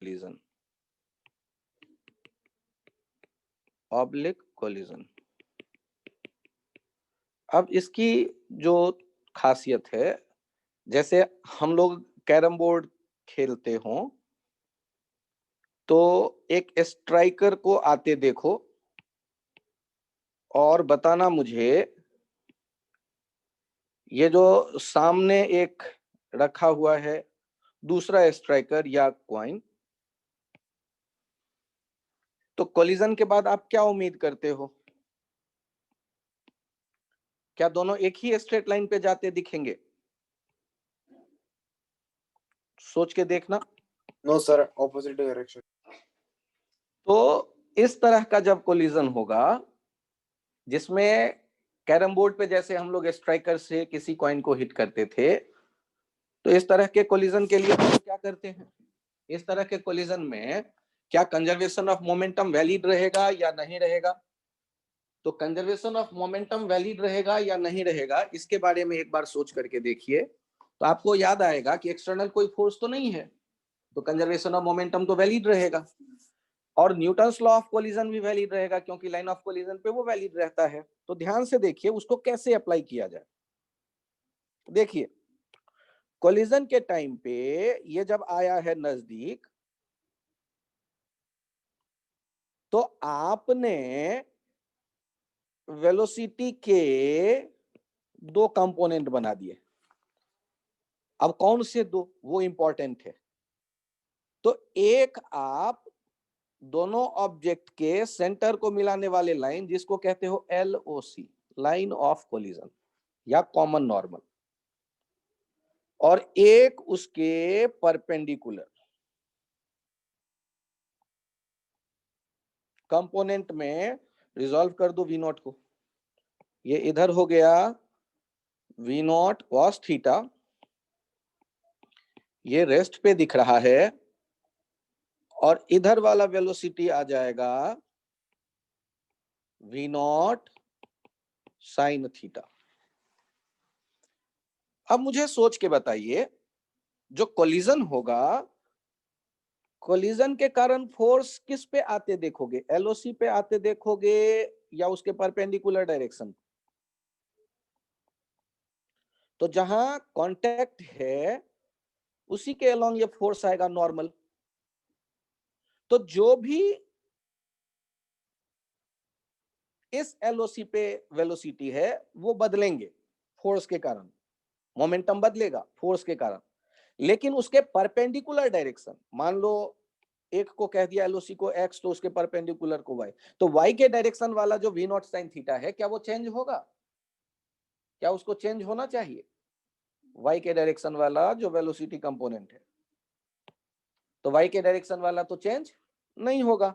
Collision, oblique collision. अब इसकी जो खासियत है, जैसे हम लोग कैरम बोर्ड खेलते हों तो एक स्ट्राइकर को आते देखो और बताना मुझे, ये जो सामने एक रखा हुआ है दूसरा स्ट्राइकर या क्वाइन, तो कोलिजन के बाद आप क्या उम्मीद करते हो? क्या दोनों एक ही स्ट्रेट लाइन पे जाते दिखेंगे? सोच के देखना। No sir, opposite direction. तो इस तरह का जब कोलिजन होगा जिसमें कैरम बोर्ड पे जैसे हम लोग स्ट्राइकर से किसी कॉइन को हिट करते थे, तो इस तरह के कोलिजन के लिए हम लोग क्या करते हैं? इस तरह के कोलिजन में क्या कंजर्वेशन ऑफ मोमेंटम वैलिड रहेगा या नहीं रहेगा? तो कंजर्वेशन ऑफ मोमेंटम वैलिड रहेगा या नहीं रहेगा, इसके बारे में एक बार सोच करके देखिए, तो आपको याद आएगा कि एक्सटर्नल कोई फोर्स तो नहीं है, तो कंजर्वेशन ऑफ मोमेंटम तो वैलिड रहेगा, और न्यूटन्स लॉ ऑफ कोलिजन भी वैलिड रहेगा क्योंकि लाइन ऑफ कोलिजन पे वो वैलिड रहता है। तो ध्यान से देखिए उसको कैसे अप्लाई किया जाए। देखिए कोलिजन के टाइम पे ये जब आया है नजदीक, तो आपने वेलोसिटी के दो कंपोनेंट बना दिए। अब कौन से दो, वो इंपॉर्टेंट है। तो एक आप दोनों ऑब्जेक्ट के सेंटर को मिलाने वाले लाइन जिसको कहते हो LOC, लाइन ऑफ कोलिजन या कॉमन नॉर्मल, और एक उसके परपेंडिकुलर कंपोनेंट में रिजॉल्व कर दो V0 को। ये इधर हो गया V0 cos थीटा, ये रेस्ट पे दिख रहा है, और इधर वाला वेलोसिटी आ जाएगा V0 sin थीटा। अब मुझे सोच के बताइए, जो कोलिजन होगा, कोलिजन के कारण फोर्स किस पे आते देखोगे? LOC पे आते देखोगे या उसके परपेंडिकुलर डायरेक्शन? तो जहां कांटेक्ट है उसी के अलोंग ये फोर्स आएगा नॉर्मल। तो जो भी इस LOC पे वेलोसिटी है वो बदलेंगे फोर्स के कारण, मोमेंटम बदलेगा फोर्स के कारण, लेकिन उसके परपेंडिकुलर डायरेक्शन, मान लो एक को कह दिया LOC को x, तो उसके परपेंडिकुलर को y, तो y के डायरेक्शन वाला जो V0 sin थीटा है, क्या वो चेंज होगा? क्या उसको चेंज होना चाहिए? y के डायरेक्शन वाला जो वेलोसिटी कंपोनेंट है, तो y के डायरेक्शन वाला तो चेंज नहीं होगा।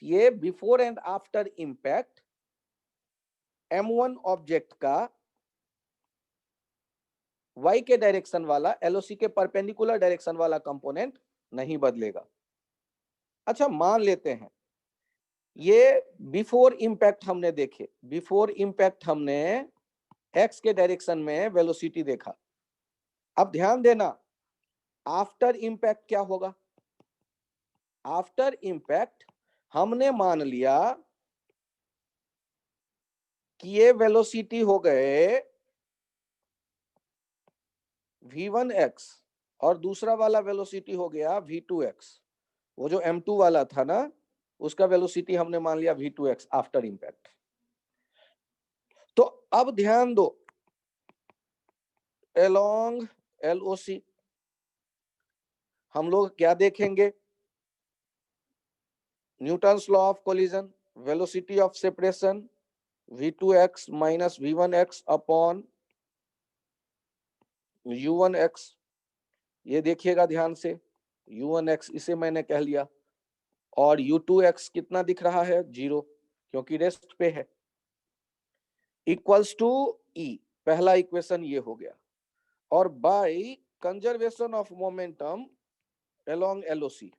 ये before and after impact M1 object का y के डायरेक्शन वाला LOC के परपेंडिकुलर डायरेक्शन वाला कंपोनेंट नहीं बदलेगा। अच्छा मान लेते हैं ये बिफोर इंपैक्ट हमने देखे, बिफोर इंपैक्ट हमने x के डायरेक्शन में वेलोसिटी देखा। अब ध्यान देना आफ्टर इंपैक्ट क्या होगा? आफ्टर इंपैक्ट हमने मान लिया कि ये वेलोसिटी हो गए V1x और दूसरा वाला वेलोसिटी हो गया V2x। वो जो M2 वाला था ना, उसका वेलोसिटी हमने मान लिया V2x आफ्टर इंपैक्ट। तो अब ध्यान दो, अलोंग LOC हम लोग क्या देखेंगे? Newton's law of collision, velocity of separation V2x minus V1x upon U1x। ये देखिएगा ध्यान से, U1x इसे मैंने कह लिया, और U2x कितना दिख रहा है? 0, क्योंकि रेस्ट पे है, इक्वल्स टू E। पहला इक्वेशन ये हो गया, और by conservation of momentum along LOC,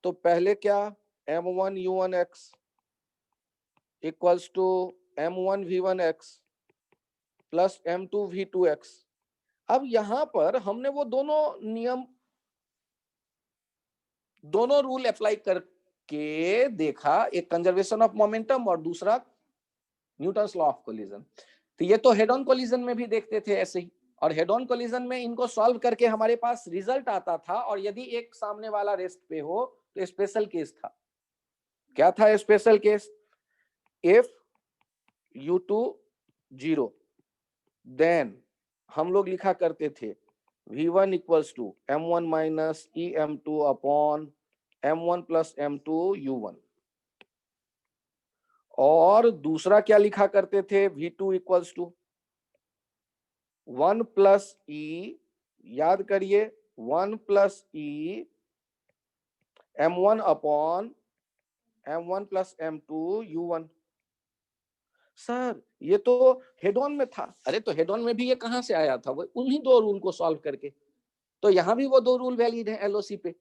तो पहले क्या M1 U1x equals to M1 V1x plus M2 V2x। अब यहां पर हमने वो दोनों नियम दोनों रूल अप्लाई करके देखा, एक कंजर्वेशन ऑफ मोमेंटम और दूसरा न्यूटन्स लॉ ऑफ कोलिजन। तो ये तो हेड ऑन कोलिजन में भी देखते थे ऐसे ही, और हेड ऑन कोलिजन में इनको सॉल्व करके हमारे पास रिजल्ट आता था, और यदि एक सामने वाला रेस्ट पे हो तो स्पेशल केस था। क्या था special case? If u2 0, then हम लोग लिखा करते थे v1 equals to m1 minus e m2 upon m1 plus m2 u1। और दूसरा क्या लिखा करते थे? v2 इक्वल्स टू 1 प्लस ई, याद करिए 1 प्लस ई m1 upon m1 plus m2 u1। Sir ये तो हेड ऑन में था। अरे तो हेड ऑन में भी ये कहां से आया था? वो उन्हीं दो रूल को सॉल्व करके। तो यहां भी वो दो रूल वैलिड है एलओसी पे।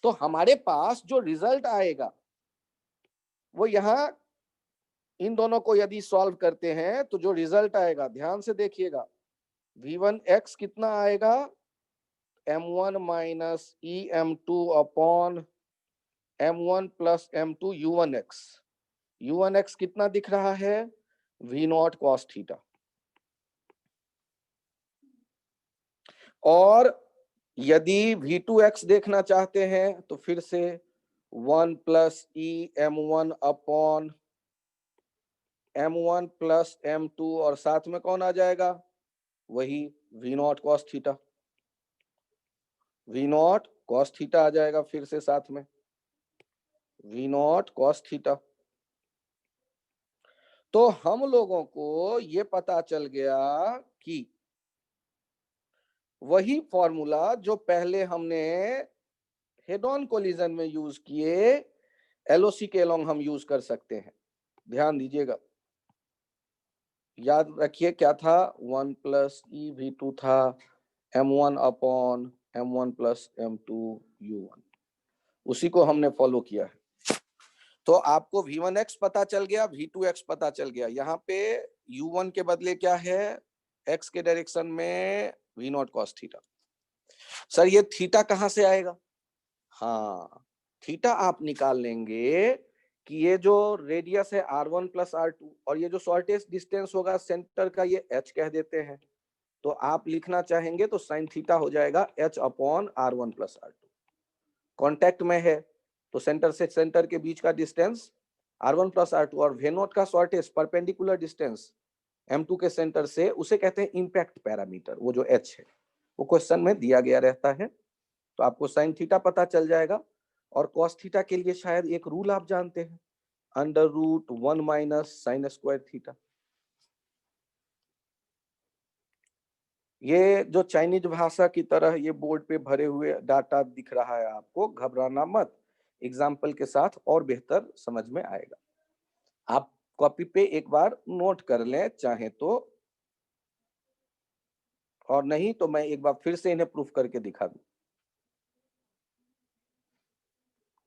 तो हमारे पास जो रिजल्ट आएगा वो यहां इन दोनों को यदि सॉल्व करते हैं तो जो रिजल्ट आएगा, ध्यान से देखिएगा, v1x कितना आएगा? m1 minus e m2 upon m1 plus m2 u1x। u1x कितना दिख रहा है? v0 cos theta. और यदि v2x देखना चाहते हैं तो फिर से 1 प्लस ई m1 upon m1 plus m2, और साथ में कौन आ जाएगा? वही v0 cos theta. v0 cos theta आ जाएगा फिर से साथ में, v0 cos थीटा। तो हम लोगों को ये पता चल गया कि वही फॉर्मूला जो पहले हमने हेड ऑन कोलिजन में यूज किए, एलओसी के अलोंग हम यूज कर सकते हैं। ध्यान दीजिएगा, याद रखिए क्या था? 1 प्लस ई v2 था m1 upon m1 plus m2 u1। उसी को हमने फॉलो किया है। तो आपको v1x पता चल गया, v2x पता चल गया। यहाँ पे u1 के बदले क्या है? x के डायरेक्शन में v0 cos थीटा। सर ये थीटा कहां से आएगा? हाँ, थीटा आप निकाल लेंगे कि ये जो रेडियस है r1 प्लस r2, और ये जो शॉर्टेस्ट डिस्टेंस होगा सेंटर का, ये h कह देते हैं। तो आप लिखना चाहेंगे तो साइन थीटा हो जाएगा h upon r1 plus r2। Contact में है तो सेंटर से सेंटर के बीच का डिस्टेंस r1 प्लस r2, और v0 का शॉर्टेस्ट परपेंडिकुलर डिस्टेंस m2 के सेंटर से, उसे कहते हैं इंपैक्ट पैरामीटर। वो जो h है वो क्वेश्चन में दिया गया रहता है। तो आपको साइन थीटा पता चल जाएगा। और कॉस थीटा के लिए शायद एक रूल आप जानते हैं, √1 माइनस साइन स्क्वायर थीटा। ये जो चाइनीज भाषा की तरह ये बोर्ड पे भरे हुए डाटा दिख रहा है आपको, घबराना मत, एग्जाम्पल के साथ और बेहतर समझ में आएगा। आप कॉपी पे एक बार नोट कर लें चाहे तो, और नहीं तो मैं एक बार फिर से इन्हें प्रूफ करके दिखा दूं।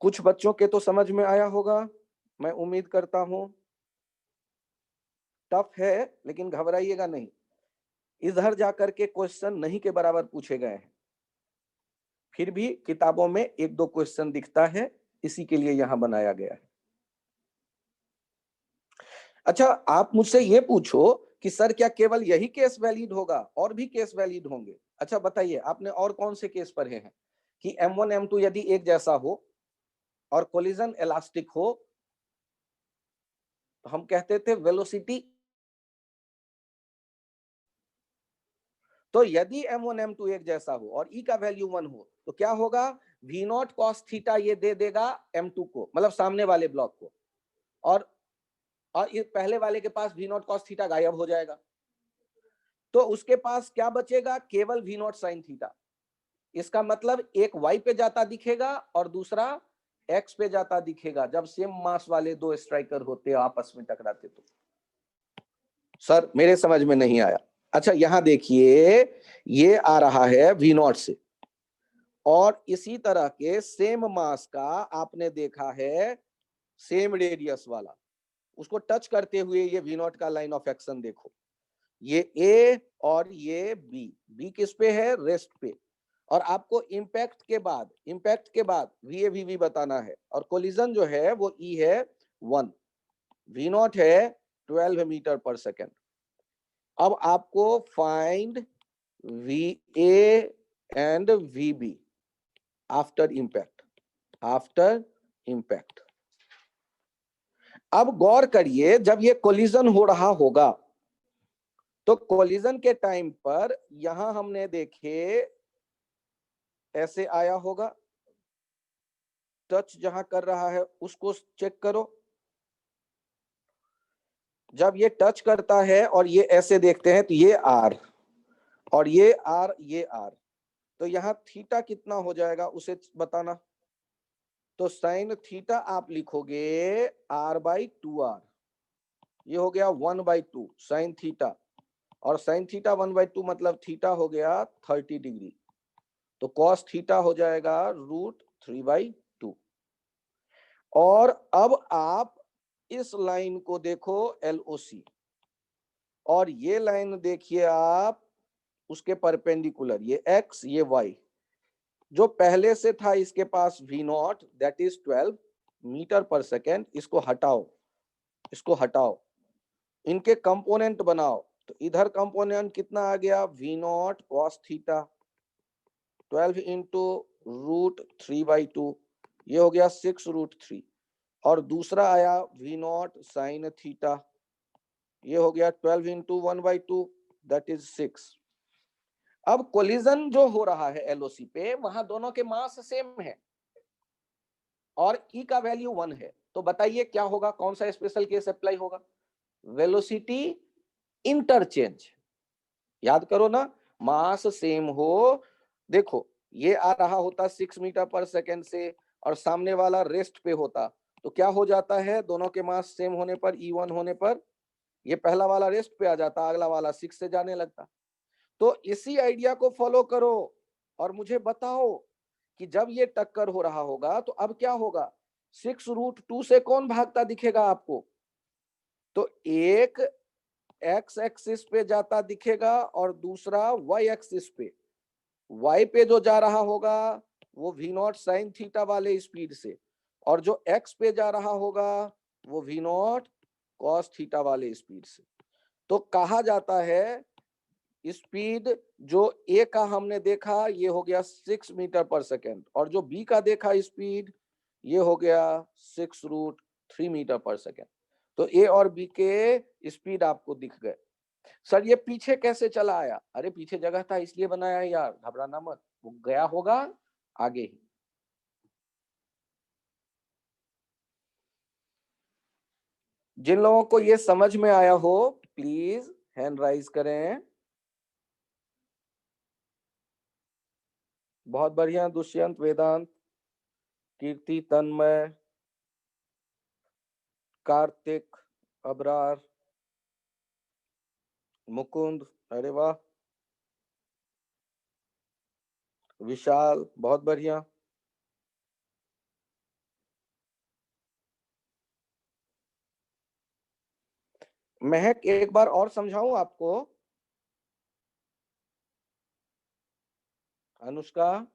कुछ बच्चों के तो समझ में आया होगा, मैं उम्मीद करता हूं। टफ है लेकिन घबराइएगा नहीं, इधर जाकर के क्वेश्चन नहीं के बराबर पूछे गए हैं, फिर भी किताबों में एक दो क्वेश्चन दिखता है, इसी के लिए यहां बनाया गया है। अच्छा, आप मुझसे ये पूछो कि सर क्या केवल यही केस वैलिड होगा? और भी केस वैलिड होंगे। अच्छा बताइए, आपने और कौन से केस पढ़े हैं कि m1 m2 यदि एक जैसा हो और कोलिजन इलास्टिक हो, तो हम कहते थे वेलोसिटी। तो यदि m1 m2 एक जैसा हो और e का वैल्यू 1 हो तो क्या होगा? v0 cos थीटा ये दे देगा m2 को, मतलब सामने वाले ब्लॉक को, और ये पहले वाले के पास v0 cos थीटा गायब हो जाएगा। तो उसके पास क्या बचेगा? केवल v0 sin थीटा। इसका मतलब एक y पे जाता दिखेगा और दूसरा x पे जाता दिखेगा, जब सेम मास वाले दो स्ट्राइकर होते आपस में टकराते। तो सर मेरे समझ में नहीं आया। अच्छा यहां देखिए, ये आ रहा है v0 से, और इसी तरह के सेम मास का आपने देखा है सेम रेडियस वाला, उसको टच करते हुए ये v0 का लाइन ऑफ एक्शन देखो, ये A और ये B। B किस पे है? रेस्ट पे। और आपको इम्पैक्ट के बाद VA VB बताना है, और कोलिजन जो है वो E है 1, V0 है 12 मीटर पर सेकेंड। अब आपको find VA and VB after impact. अब गौर करिए, जब ये कोलिजन हो रहा होगा तो कोलिजन के टाइम पर यहां हमने देखे ऐसे आया होगा, टच जहां कर रहा है उसको चेक करो। जब ये टच करता है और ये ऐसे देखते हैं तो ये R और ये R, तो यहाँ थीटा कितना हो जाएगा उसे बताना। तो साइन थीटा आप लिखोगे R/2R, ये हो गया 1/2 साइन थीटा, और साइन थीटा 1/2 मतलब थीटा हो गया 30 डिग्री, तो कॉस थीटा हो जाएगा √3/2। और अब आप इस लाइन को देखो LOC, और ये लाइन देखिए आप उसके परपेंडिकुलर, ये x ये y, जो पहले से था इसके पास V0 that is 12 metre per second, इसको हटाओ, इनके कंपोनेंट बनाओ, तो इधर कंपोनेंट कितना आ गया V0 cos थीटा 12 इंटू √3/2, ये हो गया 6√3, और दूसरा आया V0 sin थीटा, ये हो गया 12 इंटू 1/2 दैट इज 6। अब कोलिजन जो हो रहा है LOC पे, वहां दोनों के मास सेम है और E का वैल्यू 1 है, तो बताइए क्या होगा, कौन सा स्पेशल केस अप्लाई होगा? Velocity interchange. याद करो ना, मास सेम हो, देखो ये आ रहा होता 6 मीटर पर सेकेंड से और सामने वाला रेस्ट पे होता, तो क्या हो जाता है, दोनों के मास सेम होने पर, E1 होने पर, ये पहला वाला रेस्ट पे आ जाता, अगला वाला 6 से जाने लगता। तो इसी आइडिया को फॉलो करो और मुझे बताओ कि जब ये टक्कर हो रहा होगा तो अब क्या होगा, 6√2 से कौन भागता दिखेगा आपको? तो एक x एक्सिस पे जाता दिखेगा और दूसरा y एक्सिस पे। y पे जो जा रहा होगा वो V0 sin थीटा वाले स्पीड से, और जो x पे जा रहा होगा वो V0 cos थीटा वाले स्पीड से। तो कहा जाता है स्पीड जो A का हमने देखा ये हो गया 6 मीटर पर सेकेंड, और जो B का देखा स्पीड ये हो गया 6√3 मीटर पर सेकेंड। तो A और B के स्पीड आपको दिख गए। सर ये पीछे कैसे चला आया? अरे पीछे जगह था इसलिए बनाया यार, घबराना मत, वो गया होगा आगे ही। जिन लोगों को ये समझ में आया हो प्लीज हैंड राइज करें। बहुत बढ़िया, दुष्यंत, वेदांत, कीर्ति, तन्मय, कार्तिक, अबरार, मुकुंद, अरे वाह, विशाल, बहुत बढ़िया। महक एक बार और समझाऊं आपको? अनुष्का?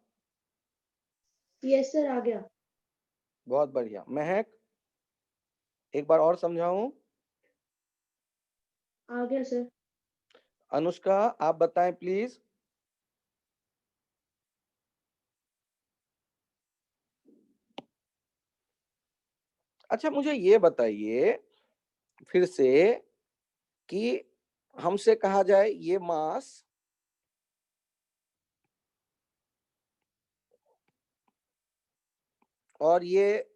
यस सर, आ गया। बहुत बढ़िया। महक एक बार और समझाऊं? आ गया सर। अनुष्का आप बताएं प्लीज। अच्छा मुझे ये बताइए फिर से कि हमसे कहा जाए ये मास और ये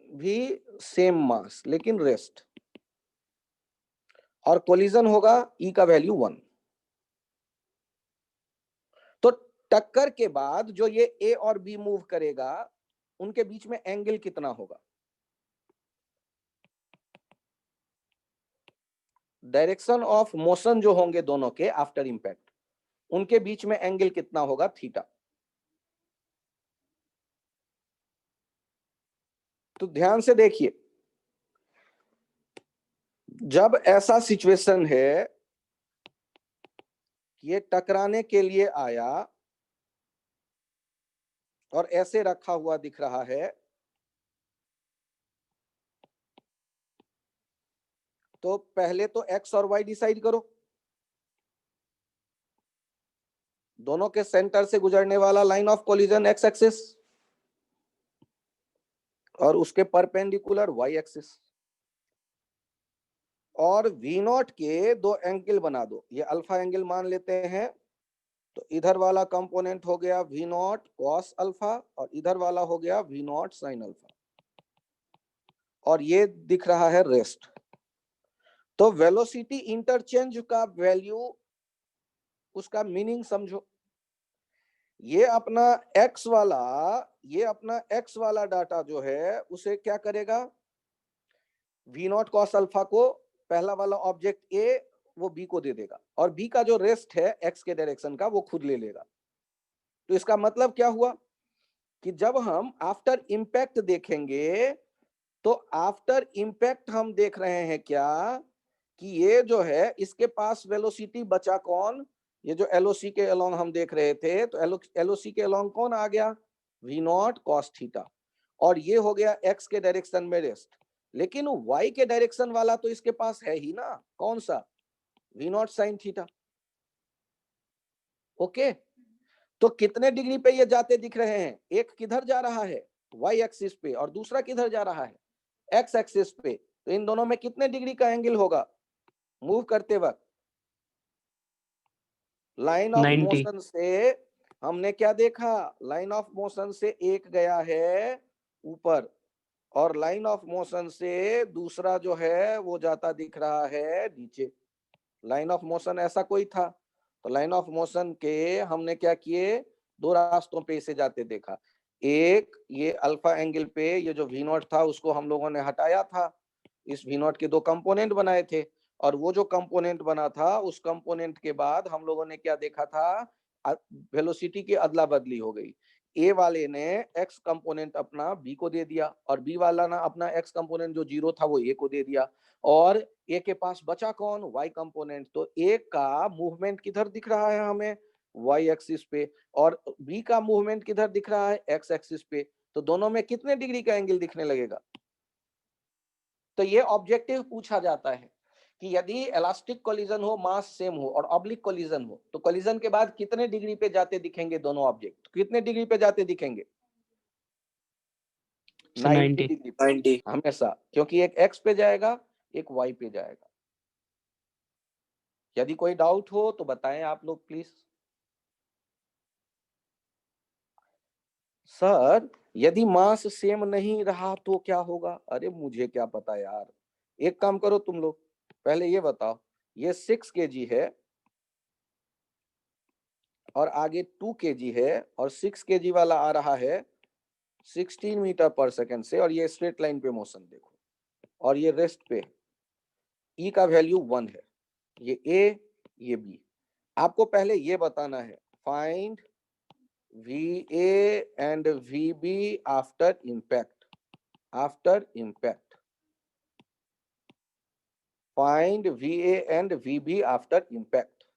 भी सेम मास लेकिन रेस्ट, और कोलिजन होगा E का वैल्यू 1, तो टक्कर के बाद जो ये A और B मूव करेगा उनके बीच में एंगल कितना होगा? डायरेक्शन ऑफ मोशन जो होंगे दोनों के आफ्टर इंपैक्ट, उनके बीच में एंगल कितना होगा? थीटा। तो ध्यान से देखिए, जब ऐसा सिचुएशन है ये टकराने के लिए आया और ऐसे रखा हुआ दिख रहा है, तो पहले तो एक्स और वाई डिसाइड करो। दोनों के सेंटर से गुजरने वाला line of collision x axis और उसके परपेंडिकुलर वाई एक्सिस, और वी नॉट के दो एंगल बना दो। ये अल्फा एंगल मान लेते हैं, तो इधर वाला कंपोनेंट हो गया वी नॉट कॉस अल्फा और इधर वाला हो गया वी नॉट साइन अल्फा, और ये दिख रहा है रेस्ट। तो वेलोसिटी इंटरचेंज का वैल्यू, उसका मीनिंग समझो। ये अपना x वाला डाटा जो है उसे क्या करेगा, वी नॉट कॉस अल्फा को पहला वाला ऑब्जेक्ट ए वो बी को दे देगा, और बी का जो रेस्ट है x के डायरेक्शन का वो खुद ले लेगा। तो इसका मतलब क्या हुआ कि जब हम आफ्टर इंपैक्ट देखेंगे, तो आफ्टर इंपैक्ट हम देख रहे हैं क्या कि ये जो है इसके पास वेलोसिटी बचा कौन, ये जो एलओसी के अलोंग हम देख रहे थे, तो एलओसी के अलोंग कौन आ गया, वी नॉट कॉस थीटा, और ये हो गया एक्स के डायरेक्शन में रेस्ट। लेकिन वाई के डायरेक्शन वाला तो इसके पास है ही ना, कौन सा, v not sine theta. Okay, तो कितने डिग्री पे ये जाते दिख रहे हैं, एक किधर जा रहा है वाई एक्सिस पे और दूसरा किधर जा रहा है एक्स एक्सिस पे, तो इन दोनों में कितने डिग्री का एंगल होगा मूव करते वक्त। Line of 90। मोशन से हमने क्या देखा, लाइन ऑफ मोशन से एक गया है ऊपर और लाइन ऑफ मोशन से दूसरा जो है वो जाता दिख रहा है नीचे। लाइन ऑफ मोशन ऐसा कोई था, तो लाइन ऑफ मोशन के हमने क्या किए, दो रास्तों पे इसे जाते देखा। एक ये अल्फा एंगल पे ये जो वी नॉट था उसको हम लोगों ने हटाया था, इस वी नॉट के दो कंपोनेंट बनाए थे, और वो जो कंपोनेंट बना था उस कंपोनेंट के बाद हम लोगों ने क्या देखा था, वेलोसिटी की अदला बदली हो गई। ए वाले ने एक्स कंपोनेंट अपना बी को दे दिया और बी वाला ना अपना एक्स कंपोनेंट जो जीरो था वो ए को दे दिया, और ए के पास बचा कौन, वाई कंपोनेंट। तो ए का मूवमेंट किधर दिख रहा है हमें, वाई एक्सिस पे, और बी का मूवमेंट किधर दिख रहा है, एक्स एक्सिस पे। तो दोनों में कितने डिग्री का एंगल दिखने लगेगा। तो ये ऑब्जेक्टिव पूछा जाता है कि यदि इलास्टिक कोलिजन हो, मास सेम हो और ऑब्लिक कोलिजन हो, तो कोलिजन के बाद कितने डिग्री पे जाते दिखेंगे दोनों ऑब्जेक्ट, कितने डिग्री पे जाते दिखेंगे, 90 डिग्री पे 90 हमेशा, क्योंकि एक एक्स पे जाएगा एक वाई पे जाएगा। यदि कोई डाउट हो तो बताएं आप लोग प्लीज। सर यदि मास सेम नहीं रहा तो क्या होगा, अरे मुझे क्या पता यार। एक काम करो तुम लोग, पहले ये बताओ, ये 6 kg है और आगे 2 kg है, और 6 kg वाला आ रहा है 16 मीटर पर सेकेंड से, और ये स्ट्रेट लाइन पे मोशन देखो, और ये रेस्ट पे, ई का वैल्यू 1 है, ये ए ये बी। आपको पहले ये बताना है, find VA and VB after impact, after impact, find VA and VB after impact।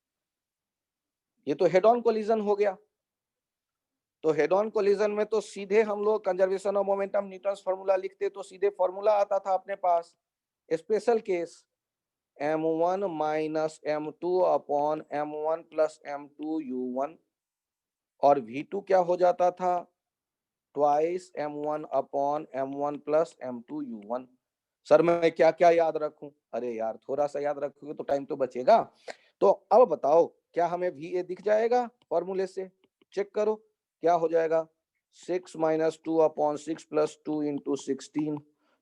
ये तो हेड ऑन कोलिजन हो गया। तो हेड ऑन कोलिजन में तो सीधे हम लोग conservation of momentum Newton's formula लिखते, तो सीधे फार्मूला आता था अपने पास, special case m1 minus m2 upon m1 plus m2 u1, और v2 क्या हो जाता था, twice m1 upon m1 plus m2 u1। Sir मैं क्या क्या याद रखूं, अरे यार थोड़ा सा याद रखोगे तो टाइम तो बचेगा। तो अब बताओ क्या हमें VA दिख जाएगा, फॉर्मूले से चेक करो क्या हो जाएगा, 6 माइनस 2 अपॉन 6 प्लस 2 इंटू 16।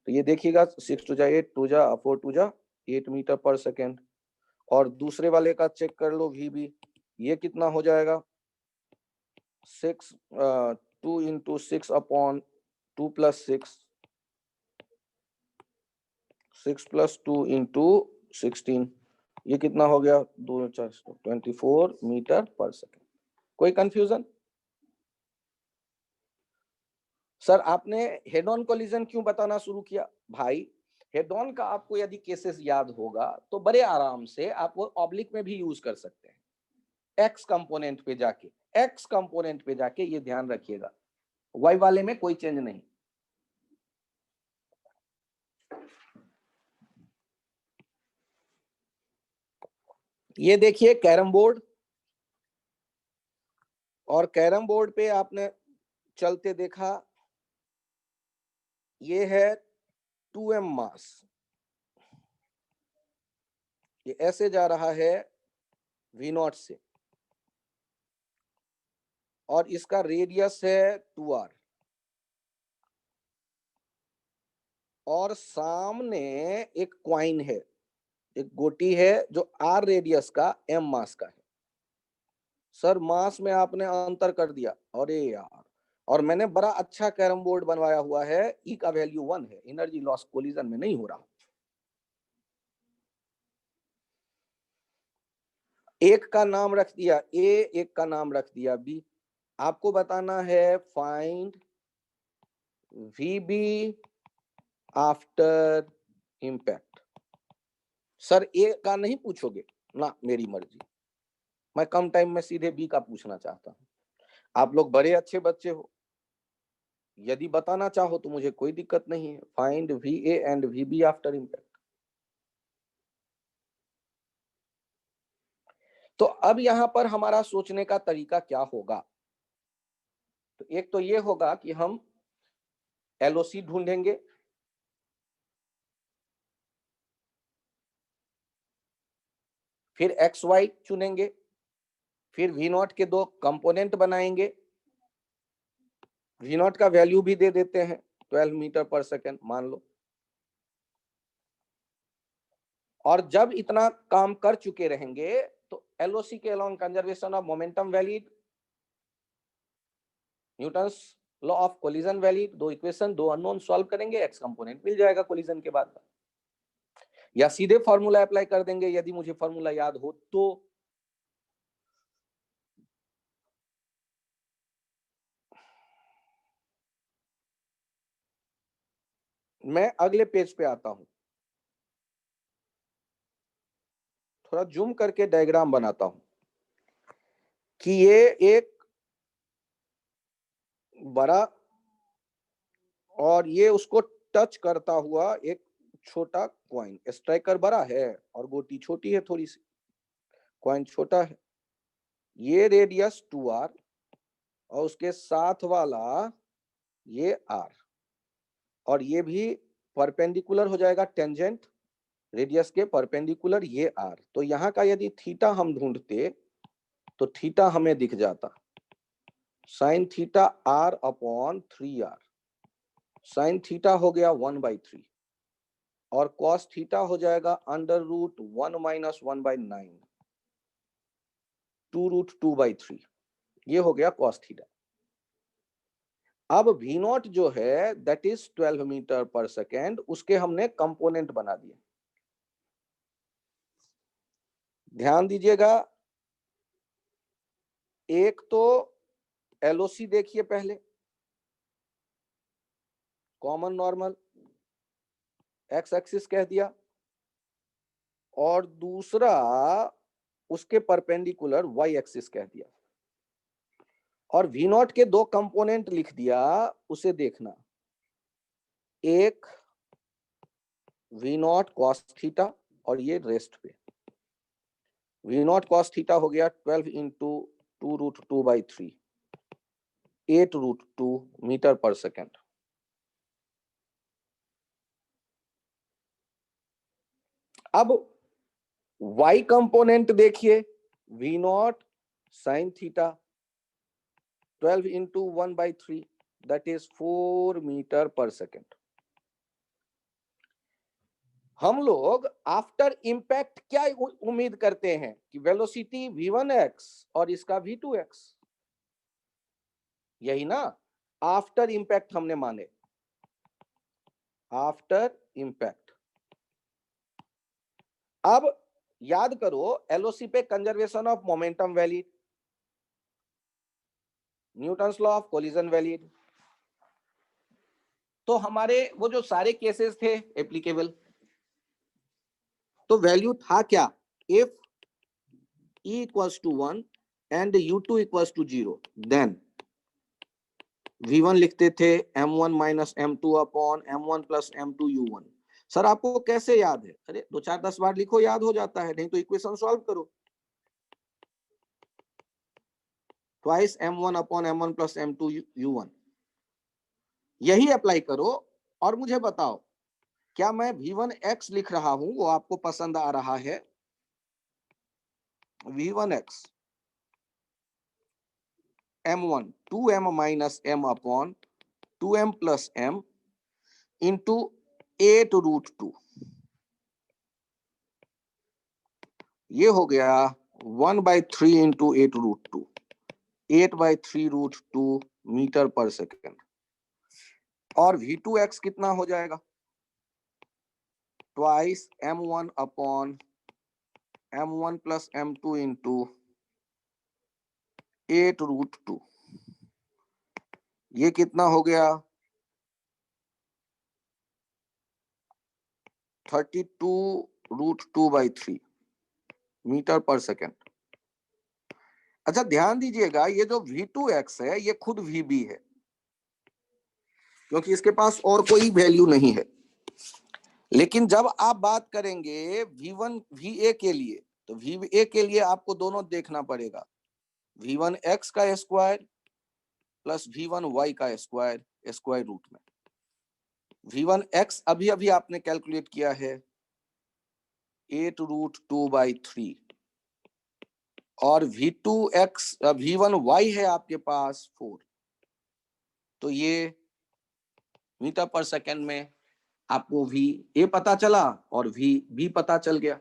तो ये देखिएगा 6 टू जा 8, 2 जा 4 टू जा 8 मीटर पर सेकेंड। और दूसरे वाले का चेक कर लो VB, ये कितना हो जाएगा, 6 2 into 6 upon 2 plus 6 plus 2 into 16, ये कितना हो गया, 24 मीटर पर सेकेंड। कोई कंफ्यूजन। सर आपने हेड ऑन कोलिजन क्यों बताना शुरू किया, भाई हेड ऑन का आपको यदि केसेस याद होगा तो बड़े आराम से आप वो ऑब्लिक में भी यूज कर सकते हैं। एक्स कंपोनेंट पे जाके, एक्स कंपोनेंट पे जाके, ये ध्यान रखिएगा, वाई वाले में कोई चेंज नहीं। ये देखिए कैरम बोर्ड, और कैरम बोर्ड पे आपने चलते देखा, ये है 2m मास, ये ऐसे जा रहा है V0 से, और इसका रेडियस है 2r, और सामने एक क्वाइन है, एक गोटी है जो r रेडियस का m मास का है। सर मास में आपने अंतर कर दिया, अरे यार, और मैंने बड़ा अच्छा कैरम बोर्ड बनवाया हुआ है, ई का वैल्यू 1 है, एनर्जी लॉस कोलिजन में नहीं हो रहा। एक का नाम रख दिया ए, एक का नाम रख दिया बी। आपको बताना है फाइंड वीबी आफ्टर इंपैक्ट। सर ए का नहीं पूछोगे ना, मेरी मर्जी, मैं कम टाइम में सीधे बी का पूछना चाहता हूं। आप लोग बड़े अच्छे बच्चे हो, यदि बताना चाहो तो मुझे कोई दिक्कत नहीं है। Find v a and v b after impact. तो अब यहां पर हमारा सोचने का तरीका क्या होगा? तो एक तो ये होगा कि हम एलओसी ढूंढेंगे, फिर एक्स वाई चुनेंगे, फिर V0 के दो कंपोनेंट बनाएंगे, V0 का वैल्यू भी दे देते हैं 12 मीटर पर सेकेंड मान लो। और जब इतना काम कर चुके रहेंगे तो एलओसी के along conservation of momentum valid, Newton's law of collision valid, दो इक्वेशन, दो अननोन सॉल्व करेंगे, एक्स कंपोनेंट मिल जाएगा कोलिजन के बाद। या सीधे फॉर्मूला अप्लाई कर देंगे यदि मुझे फॉर्मूला याद हो तो। मैं अगले पेज पे आता हूं, थोड़ा जूम करके डायग्राम बनाता हूं कि ये एक बड़ा और ये उसको टच करता हुआ एक छोटा कॉइन, स्ट्राइकर बड़ा है और गोटी छोटी है थोड़ी सी, कॉइन छोटा है। ये रेडियस 2r और उसके साथ वाला ये r, और ये भी परपेंडिकुलर हो जाएगा टेंजेंट रेडियस के परपेंडिकुलर, ये r। तो यहाँ का यदि थीटा हम ढूंढते तो थीटा हमें दिख जाता sine theta r upon 3r। Sine theta हो गया 1/3 और कॉस थीटा हो जाएगा अंडर रूट 1 माइनस 1/9, 2√2/3। ये हो गया कॉस थीटा। अब V0 जो है that is 12 metre per second, उसके हमने कंपोनेंट बना दिए। ध्यान दीजिएगा, एक तो एलओसी देखिए पहले, कॉमन नॉर्मल एक्स एक्सिस कह दिया, और दूसरा उसके परपेंडिकुलर वाई एक्सिस कह दिया, और V0 के दो कंपोनेंट लिख दिया। उसे देखना, एक V0 cos थीटा और ये रेस्ट पे V0 cos थीटा हो गया 12 इंटू 2√2/3, 8√2 मीटर पर सेकेंड। अब y कंपोनेंट देखिए, V0 sin theta 12 into 1/3 that is 4 metre per second. हम लोग आफ्टर इंपैक्ट क्या उम्मीद करते हैं कि वेलोसिटी v1x और इसका v2x, यही ना आफ्टर इंपैक्ट हमने माने, आफ्टर इंपैक्ट। अब याद करो एलओसी पे conservation of momentum valid, Newton's law of collision valid. तो हमारे वो जो सारे केसेस थे एप्लीकेबल, तो वैल्यू था क्या, if E = 1 and u2 equals to 0, then v1 लिखते थे m1 minus m2 upon m1 plus m2 u1। Sir आपको कैसे याद है? अरे 2 4 10 बार लिखो, याद हो जाता है, नहीं तो इक्वेशन सॉल्व करो। Twice m1 upon m1 plus m2 u1, यही अप्लाई करो और मुझे बताओ क्या मैं v1x लिख रहा हूं वो आपको पसंद आ रहा है? v1x m1 2m minus m upon 2m plus m into 8√2, ये हो गया 1/3 इंटू 8√2, 8/3√2 मीटर पर सेकेंड। और v2x कितना हो जाएगा? Twice m1 upon m1 plus m2 into 8√2, ये कितना हो गया? 32√2/3 मीटर पर सेकेंड। अच्छा ध्यान दीजिएगा, ये जो v2x है ये खुद vb है, क्योंकि इसके पास और कोई वैल्यू नहीं है। लेकिन जब आप बात करेंगे v1 va के लिए, तो va के लिए आपको दोनों देखना पड़ेगा, v1x का स्क्वायर प्लस v1y का स्क्वायर, स्क्वायर रूट में। v1x अभी अभी आपने कैलकुलेट किया है 8√2/3, और v2x v1y है आपके पास 4, तो ये मीटर पर सेकेंड में आपको va पता चला और vb पता चल गया।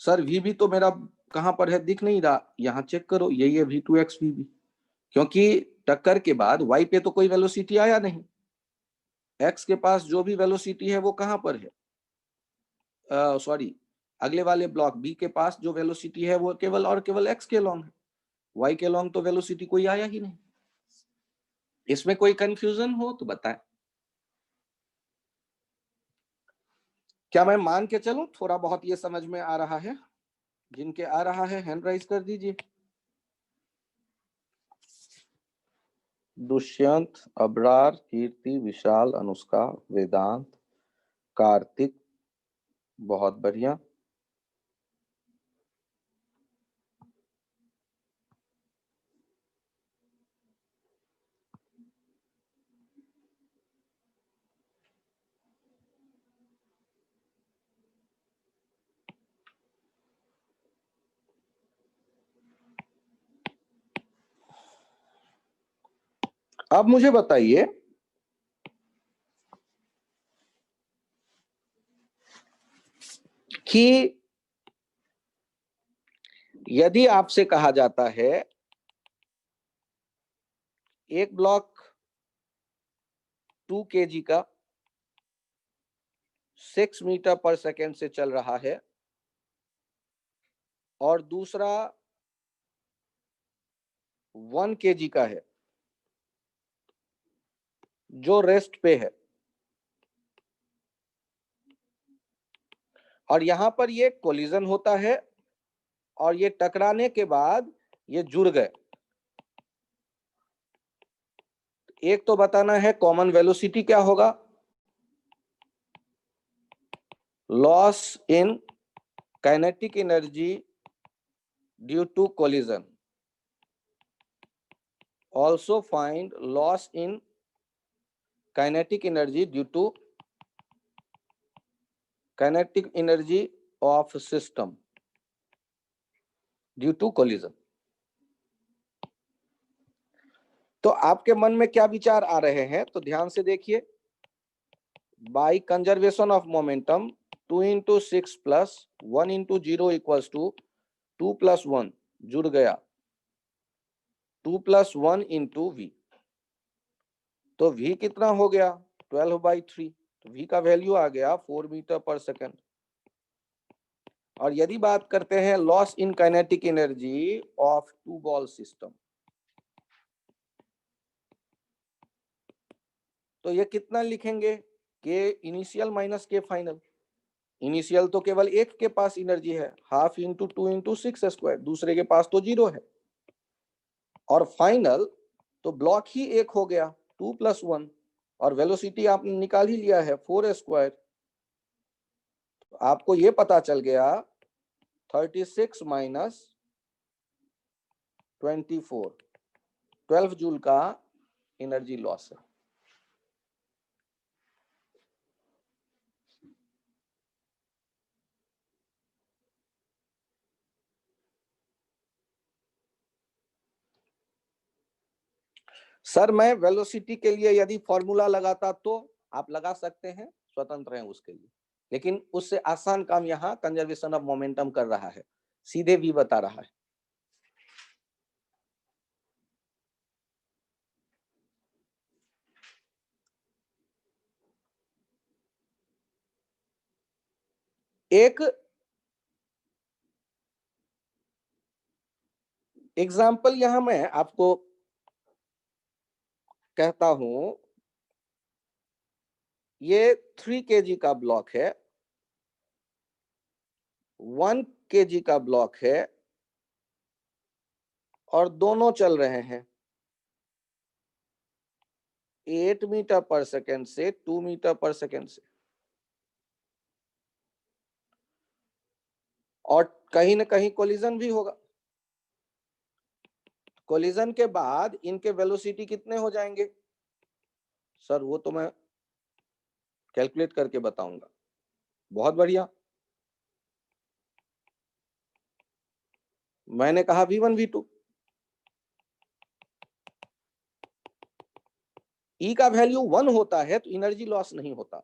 सर vb तो मेरा कहां पर है, दिख नहीं रहा, यहां चेक करो, यही है v2x vb, क्योंकि टक्कर के बाद y पे तो कोई वेलोसिटी आया नहीं, x के पास जो भी वेलोसिटी है वो कहां पर है, सॉरी अगले वाले ब्लॉक b के पास जो वेलोसिटी है वो केवल और केवल x के लॉन्ग है, y के लॉन्ग तो वेलोसिटी कोई आया ही नहीं। इसमें कोई कंफ्यूजन हो तो बताएं। क्या मैं मान के चलूं थोड़ा बहुत ये समझ में आ रहा है? जिनके आ रहा है हैंड राइज कर दीजिए। दुष्यंत, अबरार, कीर्ति, विशाल, अनुष्का, वेदांत, कार्तिक, बहुत बढ़िया। अब मुझे बताइए कि यदि आपसे कहा जाता है एक ब्लॉक 2 kg का 6 मीटर पर सेकेंड से चल रहा है और दूसरा 1 kg का है जो रेस्ट पे है, और यहां पर ये कोलिजन होता है और ये टकराने के बाद ये जुड़ गए, एक तो बताना है कॉमन वेलोसिटी क्या होगा, loss in kinetic energy due to collision, also find loss in kinetic energy due to kinetic energy of system due to collision. तो आपके मन में क्या विचार आ रहे हैं, तो ध्यान से देखिए। By conservation of momentum 2 into 6 plus 1 into 0 equals to 2 plus 1 जुड़ गया 2 प्लस 1 इंटू वी, तो v कितना हो गया 12/3, तो v का वैल्यू आ गया 4 मीटर पर सेकेंड। और यदि बात करते हैं loss in kinetic energy of 2 ball system, तो ये कितना लिखेंगे, के इनिशियल माइनस के फाइनल, इनिशियल तो केवल एक के पास एनर्जी है, हाफ इंटू 2 इंटू 6 स्क्वायर, दूसरे के पास तो 0 है। और फाइनल तो ब्लॉक ही एक हो गया 2 + 1, और वेलोसिटी आपने निकाल ही लिया है 4 स्क्वायर। तो आपको ये पता चल गया 36 माइनस 24, 12 जूल का एनर्जी लॉस है। सर मैं वेलोसिटी के लिए यदि फॉर्मूला लगाता तो आप लगा सकते हैं, स्वतंत्र हैं उसके लिए, लेकिन उससे आसान काम यहाँ कंजर्वेशन ऑफ मोमेंटम कर रहा है, सीधे भी बता रहा है। एक एग्जाम्पल यहां मैं आपको कहता हूं, ये 3 kg का ब्लॉक है, 1 kg का ब्लॉक है, और दोनों चल रहे हैं 8 मीटर पर सेकेंड से 2 मीटर पर सेकेंड से, और कहीं ना कहीं कोलिजन भी होगा। कोलिजन के बाद इनके वेलोसिटी कितने हो जाएंगे? सर वो तो मैं कैलकुलेट करके बताऊंगा। बहुत बढ़िया, मैंने कहा v1 v2, E का वैल्यू 1 होता है तो एनर्जी लॉस नहीं होता,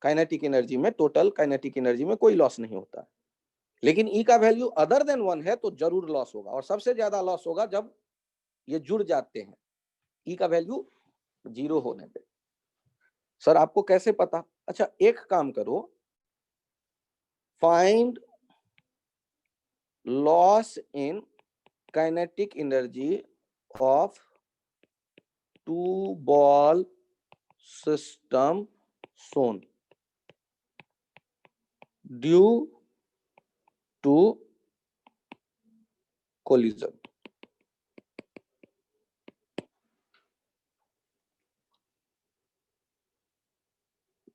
काइनेटिक एनर्जी में, टोटल काइनेटिक एनर्जी में कोई लॉस नहीं होता। लेकिन E का वैल्यू अदर देन 1 है तो जरूर लॉस होगा, और सबसे ज्यादा लॉस होगा जब ये जुड़ जाते हैं E का वैल्यू 0 होने पे। सर आपको कैसे पता? अच्छा एक काम करो, find loss in kinetic energy of 2 ball system shown due to collision।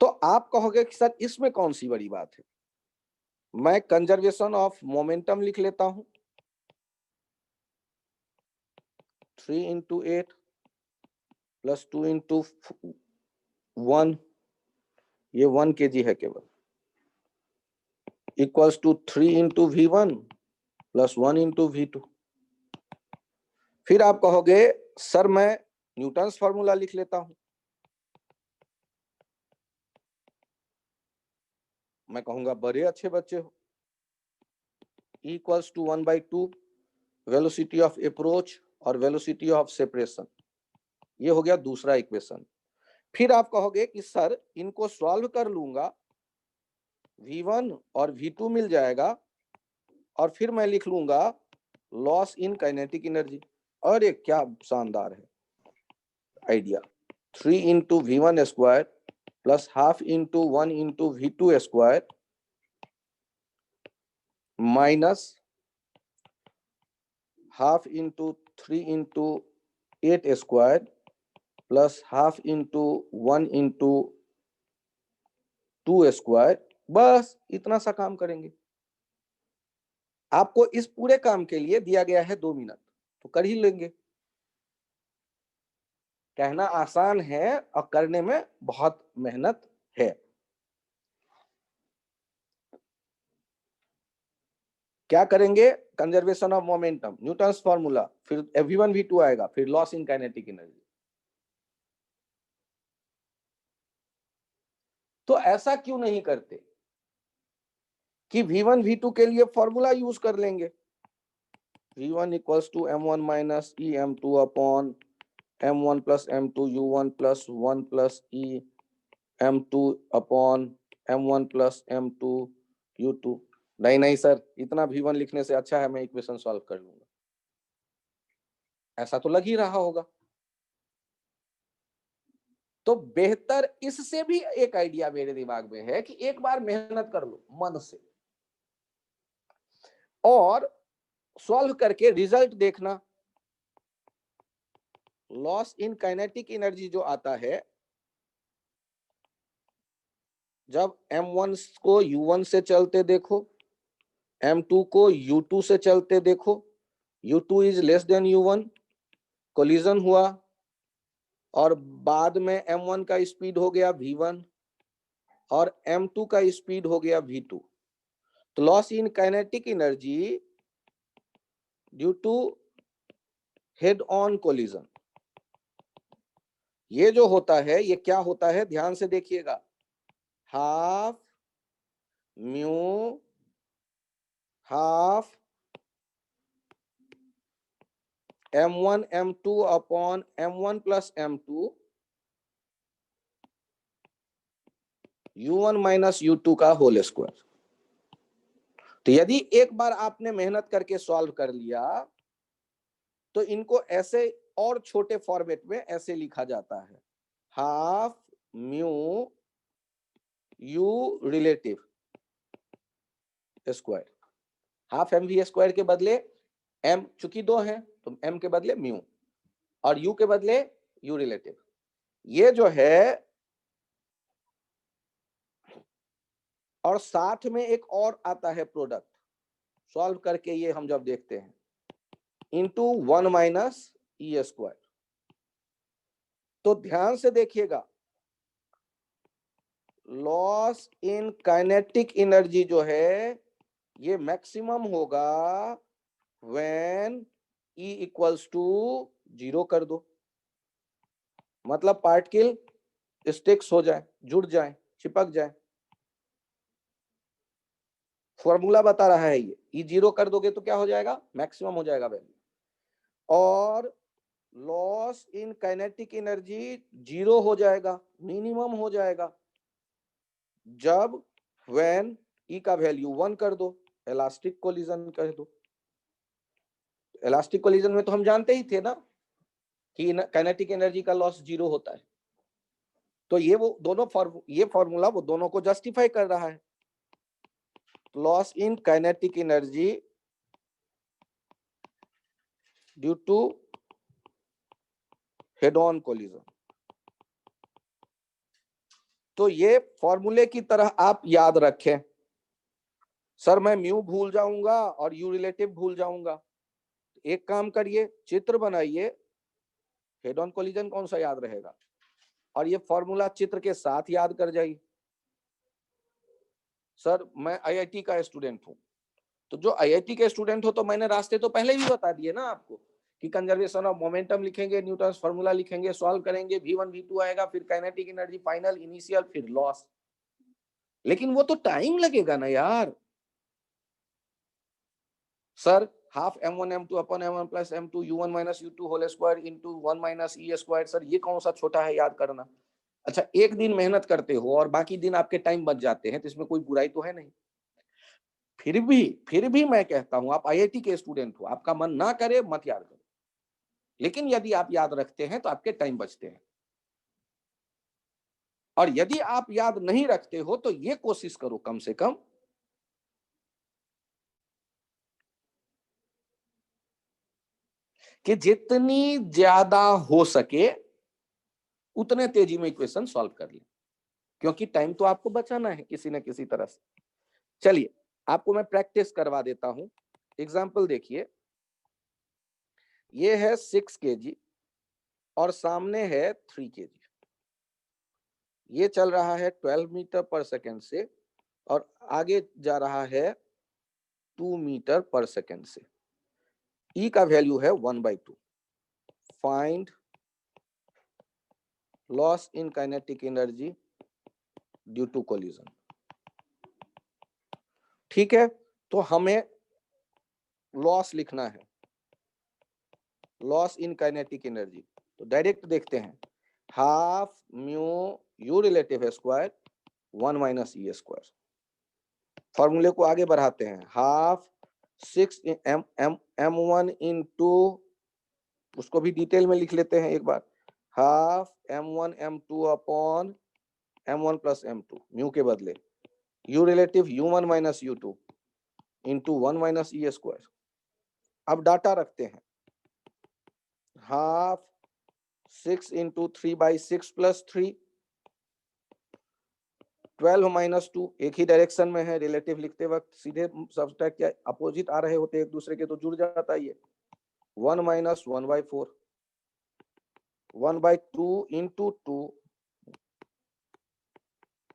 तो आप कहोगे कि सर इसमें कौन सी बड़ी बात है? मैं कंजर्वेशन ऑफ मोमेंटम लिख लेता हूं, 3 इंटू 8 प्लस 2 इंटू 1, ये 1 kg है केवल, equals to 3 into v1 plus 1 into v2। फिर आप कहोगे सर मैं न्यूटन्स फॉर्मूला लिख लेता हूं, मैं कहूंगा बड़े अच्छे बच्चे हो, equals to 1/2 velocity of approach और वेलोसिटी ऑफ सेपरेशन। ये हो गया दूसरा इक्वेशन। फिर आप कहोगे कि सर इनको सॉल्व कर लूंगा, v1 और v2 मिल जाएगा, और फिर मैं लिख लूंगा लॉस इन काइनेटिक एनर्जी। और ये क्या शानदार है idea, 3 into v1 square plus half into 1 into v2 square minus half into 3 into 8 square plus half into 1 into 2 square. बस इतना सा काम करेंगे। आपको इस पूरे काम के लिए दिया गया है 2 मिनट, तो कर ही लेंगे। कहना आसान है और करने में बहुत मेहनत है। क्या करेंगे? Conservation of momentum, Newton's formula, फिर v1 v2 आएगा, फिर लॉस इन काइनेटिक एनर्जी। तो ऐसा क्यों नहीं करते कि v1 v2 के लिए फॉर्मूला यूज कर लेंगे, v1 equals to m1 minus e m2 upon m1 plus m2 u1 plus 1 plus e m2 upon m1 plus m2 u2। नहीं नहीं सर, इतना v1 लिखने से अच्छा है मैं इक्वेशन सॉल्व कर लूंगा, ऐसा तो लग ही रहा होगा। तो बेहतर, इससे भी एक आइडिया मेरे दिमाग में है कि एक बार मेहनत कर लो मन से और सॉल्व करके रिजल्ट देखना। लॉस इन काइनेटिक एनर्जी जो आता है, जब M1 को U1 से चलते देखो, M2 को U2 से चलते देखो, U2 is less than U1, collision हुआ और बाद में M1 का स्पीड हो गया V1 और M2 का स्पीड हो गया V2। तो loss in kinetic energy due to head on collision, ये जो होता है, ये क्या होता है, ध्यान से देखिएगा, half mu half M1 M2 upon M1 plus M2 U1 minus U2 का होल स्क्वायर। तो यदि एक बार आपने मेहनत करके सॉल्व कर लिया तो इनको ऐसे और छोटे फॉर्मेट में ऐसे लिखा जाता है, half mu u relative square. Half MV square के बदले M, चूंकि दो है तो M के बदले म्यू और U के बदले U रिलेटिव। ये जो है, और साथ में एक और आता है प्रोडक्ट, सॉल्व करके ये हम जब देखते हैं, इंटू 1 माइनस E स्क्वायर। तो ध्यान से देखिएगा, लॉस इन काइनेटिक एनर्जी जो है ये मैक्सिमम होगा व्हेन E इक्वल्स टू 0 कर दो, मतलब पार्टिकल स्टिक्स हो जाए, जुड़ जाए, चिपक जाए। फॉर्मूला बता रहा है ये, E 0 कर दोगे तो क्या हो जाएगा, मैक्सिमम हो जाएगा वैल्यू। और लॉस इन काइनेटिक एनर्जी 0 हो जाएगा, मिनिमम हो जाएगा जब व्हेन E का वैल्यू 1 कर दो, इलास्टिक कोलिजन कर दो। इलास्टिक कोलिजन में तो हम जानते ही थे ना कि काइनेटिक एनर्जी का लॉस 0 होता है। तो ये वो दोनों ये फॉर्मूला वो दोनों को जस्टिफाई कर रहा है। Loss in kinetic energy due to head on collision. तो ये फॉर्मूले की तरह आप याद रखें। सर मैं म्यू भूल जाऊंगा और यू रिलेटिव भूल जाऊंगा, एक काम करिए, चित्र बनाइए, हेड ऑन कोलिजन कौन सा याद रहेगा, और ये फॉर्मूला चित्र के साथ याद कर जाइए। सर मैं IIT का स्टूडेंट हूं, तो जो IIT के स्टूडेंट हो तो मैंने रास्ते तो पहले भी बता दिए ना आपको कि कंजर्वेशन ऑफ मोमेंटम लिखेंगे, न्यूटन्स फार्मूला लिखेंगे, सॉल्व करेंगे, V1 V2 आएगा, फिर काइनेटिक एनर्जी फाइनल, इनिशियल, फिर लॉस। लेकिन वो तो टाइम लगेगा ना यार। Sir half M1 M2 upon M1 plus M2 U1 minus U2 whole square into 1 minus E square, sir ये कौन सा छोटा है याद करना। अच्छा, एक दिन मेहनत करते हो और बाकी दिन आपके टाइम बच जाते हैं तो इसमें कोई बुराई तो है नहीं। फिर भी मैं कहता हूं, आप IIT के स्टूडेंट हो, आपका मन ना करे मत याद करो, लेकिन यदि आप याद रखते हैं तो आपके टाइम बचते हैं। और यदि आप याद नहीं रखते हो तो ये कोशिश करो कम से कम कि जितनी ज्यादा हो सके उतने तेजी में इक्वेशन सॉल्व कर ले, क्योंकि टाइम तो आपको बचाना है किसी न किसी तरह से। चलिए आपको मैं प्रैक्टिस करवा देता हूं। एग्जाम्पल देखिए, ये है 6 kg और सामने है 3 kg। ये चल रहा है 12 मीटर पर सेकेंड से और आगे जा रहा है 2 मीटर पर सेकेंड से। E का वैल्यू है 1/2। Find loss in kinetic energy due to collision. ठीक है, तो हमें लॉस लिखना है, लॉस इन काइनेटिक एनर्जी। तो डायरेक्ट देखते हैं, half mu u relative square 1 minus E square. फॉर्मूले को आगे बढ़ाते हैं, हाफ 6 M1 इंटू, उसको भी डिटेल में लिख लेते हैं एक बार, half m1 m2 upon m1 plus m2 mu के बदले u relative u1 minus u2 into 1 minus e square. अब डाटा रखते हैं, हाफ 6 इंटू 3/6 प्लस 3, 12 माइनस 2, एक ही डायरेक्शन में है, रिलेटिव लिखते वक्त सीधे सब्सट्रैक्ट या अपोजिट आ रहे होते एक दूसरे के तो जुड़ जाता है ये। 1 minus 1/4, 1/2 into 2,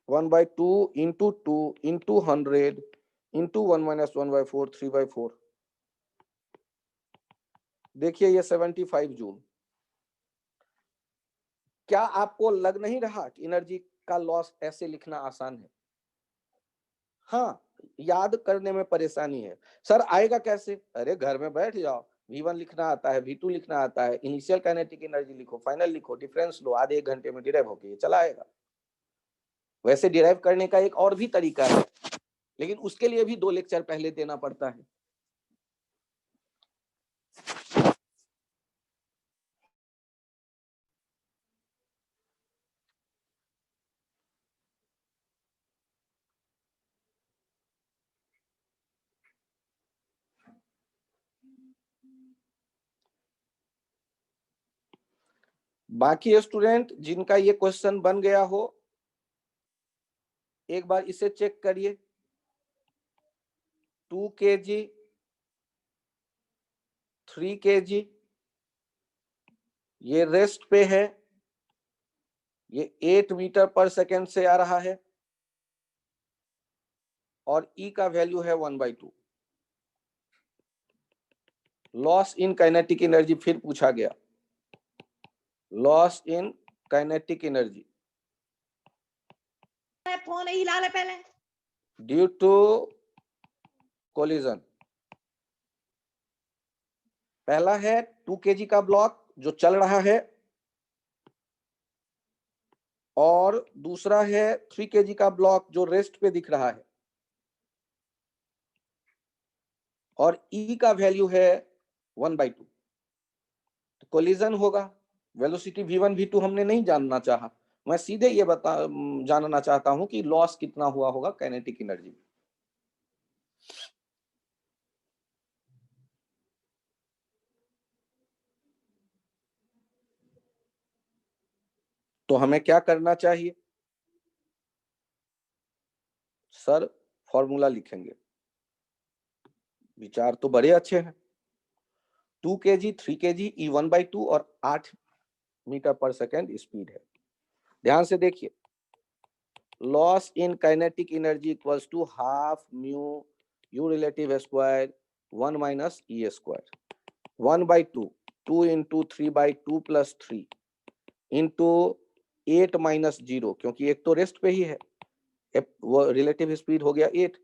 1/2 into 2 into 100 into 1 minus 1/4, 3/4। देखिए ये 75 जूल। क्या आपको लग नहीं रहा कि एनर्जी का लॉस ऐसे लिखना आसान है? हाँ, याद करने में परेशानी है। सर आएगा कैसे? अरे घर में बैठ जाओ, V1 लिखना आता है, V2 लिखना आता है, इनिशियल काइनेटिक एनर्जी लिखो, फाइनल लिखो, डिफरेंस लो, आधे एक घंटे में डिराइव होके ये चला आएगा। वैसे डिराइव करने का एक और भी तरीका है, लेकिन उसके लिए भी 2 लेक्चर पहले देना पड़ता है। बाकी स्टूडेंट जिनका ये क्वेश्चन बन गया हो, एक बार इसे चेक करिए। 2 kg, 3 kg, ये रेस्ट पे है, ये 8 मीटर पर सेकेंड से आ रहा है और E का वैल्यू है 1/2। लॉस इन काइनेटिक एनर्जी फिर पूछा गया, loss in kinetic energy phone ही ला ले पहले। Due to collision. पहला है 2 kg का ब्लॉक जो चल रहा है और दूसरा है 3 kg का ब्लॉक जो रेस्ट पे दिख रहा है और E का वैल्यू है 1/2। तो कोलिजन होगा। वेलोसिटी V1 V2 हमने नहीं जानना चाहा, मैं सीधे ये जानना चाहता हूं कि लॉस कितना हुआ होगा काइनेटिक एनर्जी। तो हमें क्या करना चाहिए? सर फॉर्मूला लिखेंगे। विचार तो बड़े अच्छे हैं। 2 kg, 3 kg, E 1/2 और 8 मीटर पर सेकेंड स्पीड है। ध्यान से देखिए, loss in kinetic energy equals to half mu u relative square 1 minus e square. 1/2, 2 into 3/2 plus 3 into 8 minus 0, क्योंकि एक तो रेस्ट पे ही है, वो रिलेटिव स्पीड हो गया 8,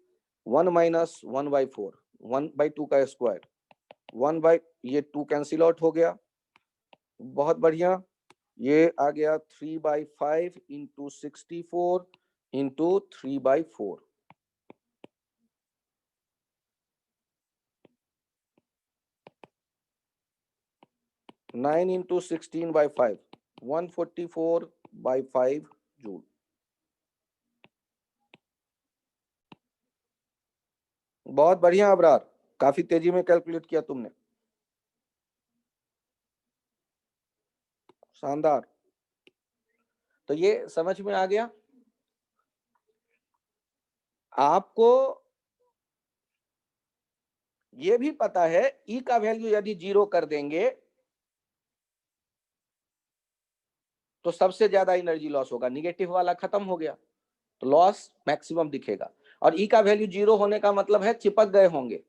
1 माइनस 1/4, 1/2 का स्क्वायर, ये 2 कैंसिल आउट हो गया। बहुत बढ़िया, ये आ गया 3/5 into 64 into 3/4। Nine into 16/5, 144/5 joule. बहुत बढ़िया अबरार, काफी तेजी में कैलकुलेट किया तुमने, शानदार। तो ये समझ में आ गया। आपको ये भी पता है E का वैल्यू यदि 0 कर देंगे तो सबसे ज्यादा एनर्जी लॉस होगा, निगेटिव वाला खत्म हो गया तो लॉस मैक्सिमम दिखेगा। और E का वैल्यू 0 होने का मतलब है चिपक गए होंगे।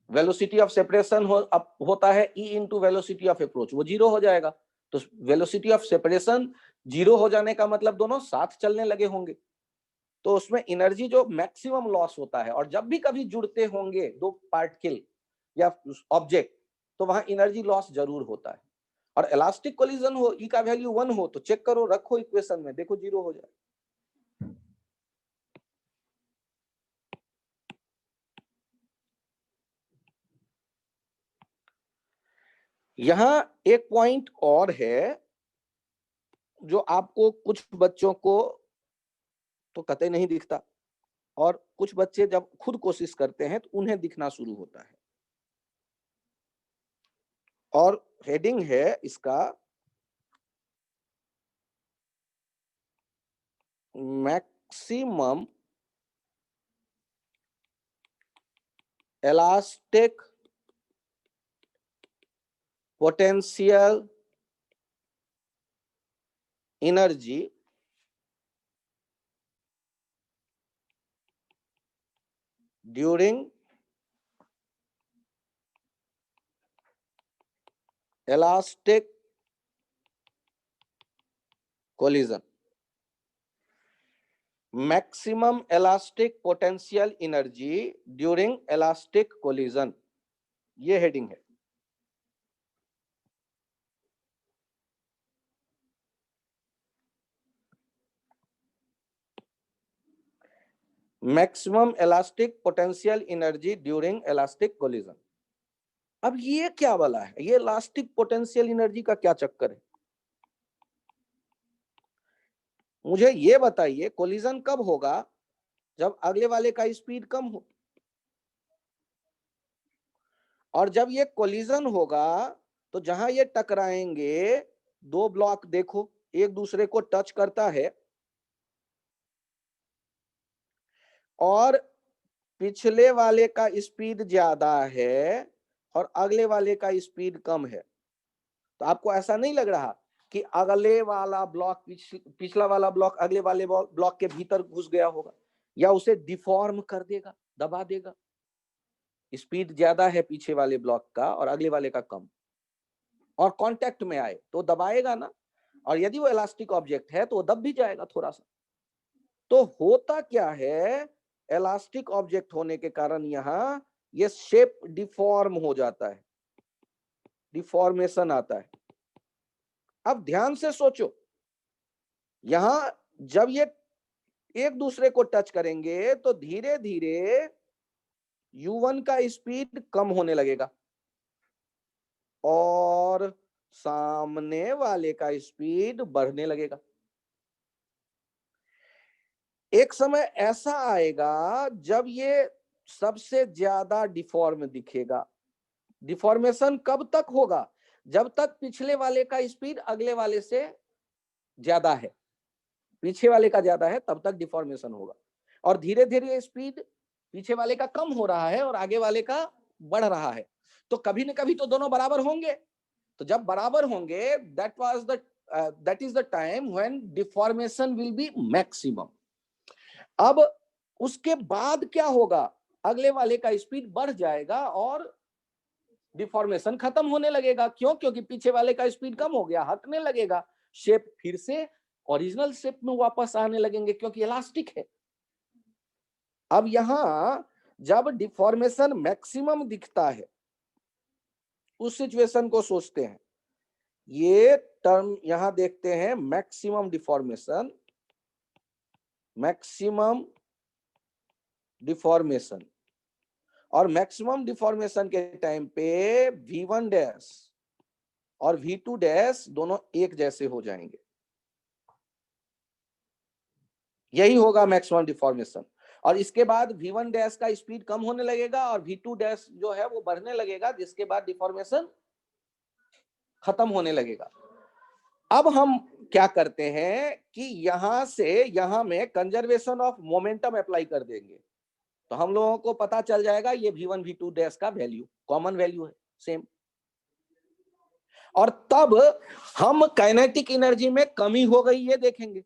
वेलोसिटी ऑफ सेपरेशन होता है E into velocity of approach, वो 0 हो जाएगा। तो वेलोसिटी ऑफ सेपरेशन 0 हो जाने का मतलब दोनों साथ चलने लगे होंगे, तो उसमें एनर्जी जो मैक्सिमम लॉस होता है। और जब भी कभी जुड़ते होंगे दो पार्टिकल या ऑब्जेक्ट तो वहां एनर्जी लॉस जरूर होता है। और इलास्टिक कोलिजन हो, E का वैल्यू 1 हो तो चेक करो, रखो इक्वेशन में, देखो 0 हो जाए। यहां एक पॉइंट और है जो आपको कुछ बच्चों को तो कतई नहीं दिखता, और कुछ बच्चे जब खुद कोशिश करते हैं तो उन्हें दिखना शुरू होता है। और हेडिंग है इसका maximum elastic potential energy during elastic collision. Maximum elastic potential energy during elastic collision, ये हेडिंग है। Maximum elastic potential energy during elastic collision. अब ये क्या वाला है, ये इलास्टिक पोटेंशियल एनर्जी का क्या चक्कर है? मुझे ये बताइए, कोलिजन कब होगा? जब अगले वाले का स्पीड कम हो। और जब ये कोलिजन होगा तो जहां ये टकराएंगे, दो ब्लॉक देखो एक दूसरे को टच करता है, और पिछले वाले का स्पीड ज्यादा है और अगले वाले का स्पीड कम है। तो आपको ऐसा नहीं लग रहा कि अगले वाला ब्लॉक पिछला वाला ब्लॉक अगले वाले ब्लॉक के भीतर घुस गया होगा, या उसे डिफॉर्म कर देगा, दबा देगा? स्पीड ज्यादा है पीछे वाले ब्लॉक का और अगले वाले का कम, और कांटेक्ट में आए तो दबाएगा ना, और यदि वो इलास्टिक ऑब्जेक्ट है तो वो दब भी जाएगा थोड़ा सा। तो होता क्या है, इलास्टिक ऑब्जेक्ट होने के कारण यहां ये शेप डिफॉर्म हो जाता है, डिफॉर्मेशन आता है। अब ध्यान से सोचो, यहां जब ये एक दूसरे को टच करेंगे तो धीरे धीरे u1 का स्पीड कम होने लगेगा और सामने वाले का स्पीड बढ़ने लगेगा। एक समय ऐसा आएगा जब ये सबसे ज्यादा डिफॉर्म दिखेगा। डिफॉर्मेशन कब तक होगा? जब तक पिछले वाले का स्पीड अगले वाले से ज्यादा है, पीछे वाले का ज्यादा है तब तक डिफॉर्मेशन होगा। और धीरे धीरे स्पीड पीछे वाले का कम हो रहा है और आगे वाले का बढ़ रहा है, तो कभी न कभी तो दोनों बराबर होंगे। तो जब बराबर होंगे, that is the time when deformation will be maximum. अब उसके बाद क्या होगा, अगले वाले का स्पीड बढ़ जाएगा और डिफॉर्मेशन खत्म होने लगेगा। क्यों? क्योंकि पीछे वाले का स्पीड कम हो गया, हटने लगेगा, शेप फिर से ओरिजिनल शेप में वापस आने लगेंगे क्योंकि इलास्टिक है। अब यहां जब डिफॉर्मेशन मैक्सिमम दिखता है, उस सिचुएशन को सोचते हैं। ये टर्म यहां देखते हैं, मैक्सिमम डिफॉर्मेशन, मैक्सिमम डिफॉर्मेशन। और मैक्सिमम डिफॉर्मेशन के टाइम पे v1 डैश और v2 डैश दोनों एक जैसे हो जाएंगे। यही होगा मैक्सिमम डिफॉर्मेशन। और इसके बाद v1 डैश का स्पीड कम होने लगेगा और v2 डैश जो है वो बढ़ने लगेगा, जिसके बाद डिफॉर्मेशन खत्म होने लगेगा। अब हम क्या करते हैं कि यहां से यहां में कंजर्वेशन ऑफ मोमेंटम अप्लाई कर देंगे, तो हम लोगों को पता चल जाएगा ये v1 v2 डैश का वैल्यू कॉमन वैल्यू है, सेम। और तब हम काइनेटिक एनर्जी में कमी हो गई ये देखेंगे।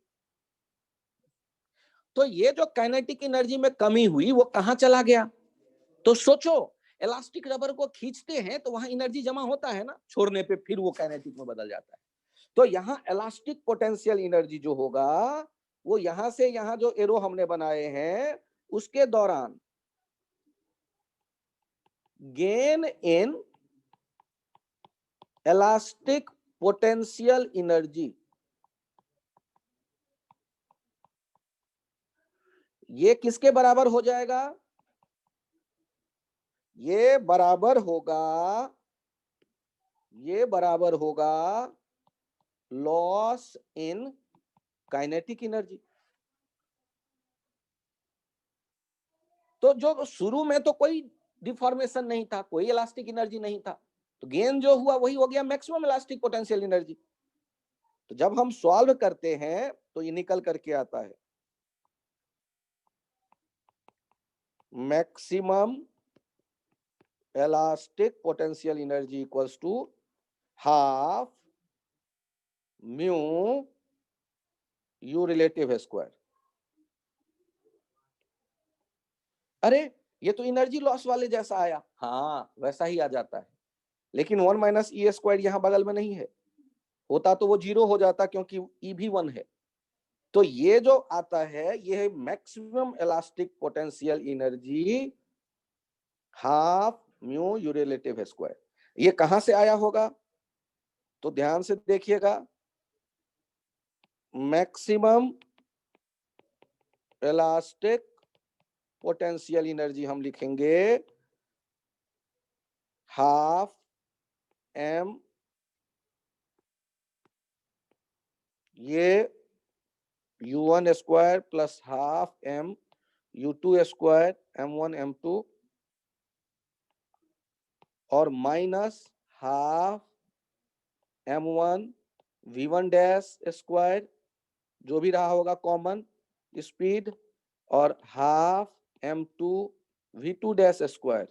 तो ये जो काइनेटिक एनर्जी में कमी हुई वो कहां चला गया? तो सोचो, इलास्टिक रबर को खींचते हैं तो वहां एनर्जी जमा होता है ना, छोड़ने पे फिर वो काइनेटिक में बदल जाता है। तो यहां इलास्टिक पोटेंशियल एनर्जी जो होगा वो यहां से यहां जो एरो हमने बनाए हैं उसके दौरान gain in elastic potential energy, ये किसके बराबर हो जाएगा? ये बराबर होगा ये बराबर होगा लॉस इन काइनेटिक एनर्जी। तो जो शुरू में तो कोई डिफॉर्मेशन नहीं था, कोई इलास्टिक एनर्जी नहीं था, तो गेन जो हुआ वही हो गया मैक्सिमम इलास्टिक पोटेंशियल एनर्जी। तो जब हम सॉल्व करते हैं तो ये निकल करके आता है maximum elastic potential energy equals to half mu u relative square. अरे ये तो एनर्जी लॉस वाले जैसा आया, हाँ वैसा ही आ जाता है, लेकिन 1 माइनस ई स्क्वायर यहां बगल में नहीं है, होता तो वो 0 हो जाता क्योंकि ई भी 1 है। तो ये जो आता है ये है maximum elastic potential energy half mu u relative square. ये कहां से आया होगा तो ध्यान से देखिएगा, मैक्सिमम इलास्टिक पोटेंशियल एनर्जी हम लिखेंगे हाफ एम, ये u1 square plus half m u2 square m1 m2 और minus half m1 v1 dash square, जो भी रहा होगा कॉमन स्पीड, और half m2 v2 dash square,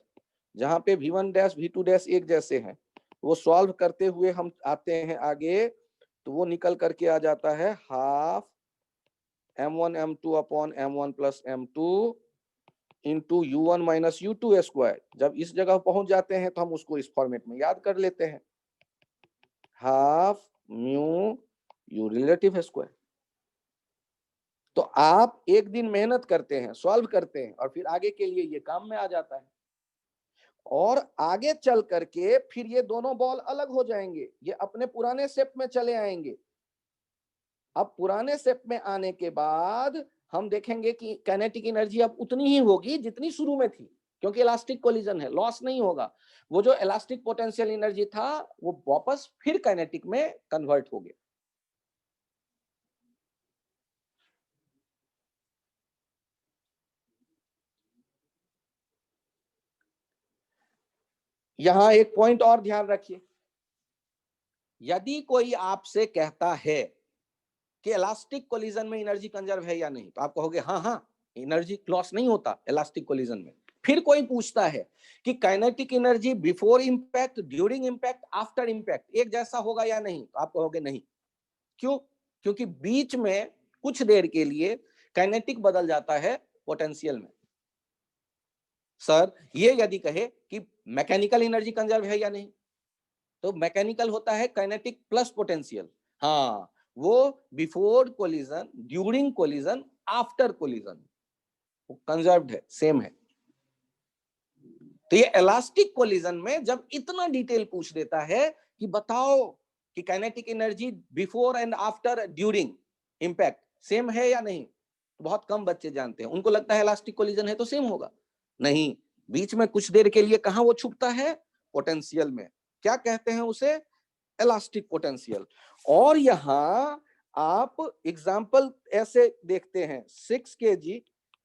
जहां पे v1 डैश v2 डैश एक जैसे हैं। वो सॉल्व करते हुए हम आते हैं आगे तो वो निकल करके आ जाता है half m1 m2 upon m1 plus m2 into u1 minus u2 square. जब इस जगह पहुंच जाते हैं तो हम उसको इस फॉर्मेट में याद कर लेते हैं, half mu u relative square. तो आप एक दिन मेहनत करते हैं, सॉल्व करते हैं, और फिर आगे के लिए ये काम में आ जाता है, और आगे चल करके फिर ये दोनों बॉल अलग हो जाएंगे, ये अपने पुराने शेप में चले आएंगे। अब पुराने शेप में आने के बाद हम देखेंगे कि काइनेटिक एनर्जी अब उतनी ही होगी जितनी शुरू में थी, क्योंकि इलास्टिक कोलिजन है, लॉस नहीं होगा। वो जो इलास्टिक पोटेंशियल एनर्जी था वो वापस फिर काइनेटिक में कन्वर्ट हो गया। यहां एक पॉइंट और ध्यान रखिए, यदि कोई आपसे कहता है कि इलास्टिक कोलिजन में एनर्जी कंजर्व है या नहीं, तो आप कहोगे हाँ हाँ एनर्जी लॉस नहीं होता इलास्टिक कोलिजन में। फिर कोई पूछता है कि kinetic energy before impact, during impact, after impact एक जैसा होगा या नहीं, तो आप कहोगे नहीं। क्यों? क्योंकि बीच में कुछ देर के लिए काइनेटिक बदल जाता है पोटेंशियल में। सर ये यदि कहे कि मैकेनिकल एनर्जी कंजर्व है या नहीं, तो मैकेनिकल होता है काइनेटिक प्लस पोटेंशियल। हाँ वो before collision, during collision, after collision वो कंजर्व्ड है, सेम है। तो ये इलास्टिक कोलिजन में जब इतना डिटेल पूछ देता है कि बताओ कि kinetic energy before and after during impact same है या नहीं, तो बहुत कम बच्चे जानते हैं, उनको लगता है इलास्टिक कोलिजन है तो सेम होगा। नहीं, बीच में कुछ देर के लिए कहां वो छुपता है, पोटेंशियल में। क्या कहते हैं उसे, इलास्टिक पोटेंशियल। और यहां आप एग्जाम्पल ऐसे देखते हैं, 6 kg